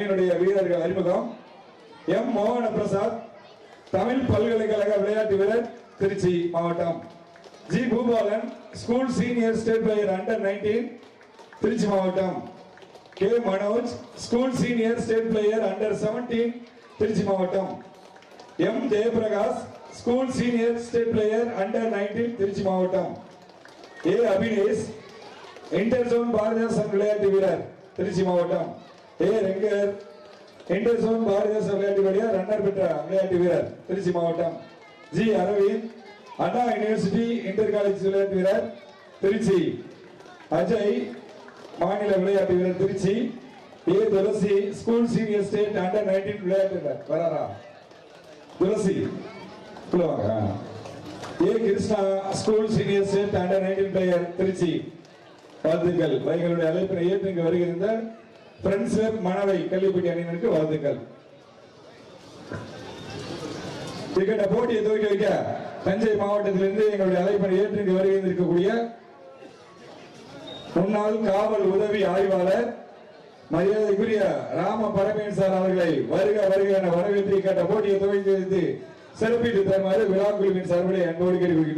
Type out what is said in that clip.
வீரர்கள் அறிமுகம். எம் மோகன பிரசாத், தமிழ் பல்கலைக்கழக விளையாட்டு வீரர், திருச்சி மாவட்டம். G Boopalan, school senior state player under 19, Tiruchi மாவட்டம். K Manoj, school senior state player under 17, Tiruchi மாவட்டம். M Jayaprakash, school senior state player under 19, Tiruchi மாவட்டம். ஏ அபினேஷ், இன்டர்சோன் பாரதிதாசன் விளையாட்டு வீரர், திருச்சி மாவட்டம். ஏ ரெங்கர், இன்டர்சோன் பாரதிதாசன் விளையாட்டு வீரர், ரன்னர் பெற்ற விளையாட்டு வீரர், திருச்சி மாவட்டம். G Aravind, Anna university inter college விளையாட்டு வீரர், திருச்சி. அஜய், மாநில விளையாட்டு வீரர், Tiruchi. A Thulasi, school senior state under 19 விளையாட்டு வீரர், வராரா Thulasi? A Krishna, school senior state under 19 player, Tiruchi. வாழ்த்துக்கள். வைகளுடைய அழைப்பினை ஏற்று இங்கு வருகின்ற பிரெண்ட்ஸ் மணவை கல்விப்பட்டி அணியினருக்கு வாழ்த்துக்கள். கிரிக்கெட் போட்டியை துவக்கி வைக்க தஞ்சை மாவட்டத்திலிருந்து எங்களுடைய அழைப்பினை ஏற்று இங்கு வருகின்றிருக்கக்கூடிய முன்னாள் காவல் உதவி ஆய்வாளர் மரியாதைக்குரிய ராம பரமேன் சார் அவர்களை வருக வருக என வரவேற்று கேட்ட போட்டியை துவக்கி வைத்து சிறப்பித்து தருமாறு விழா குழுவின் சார்பிலே அன்போடு கேட்டுக்கொள்கிறேன்.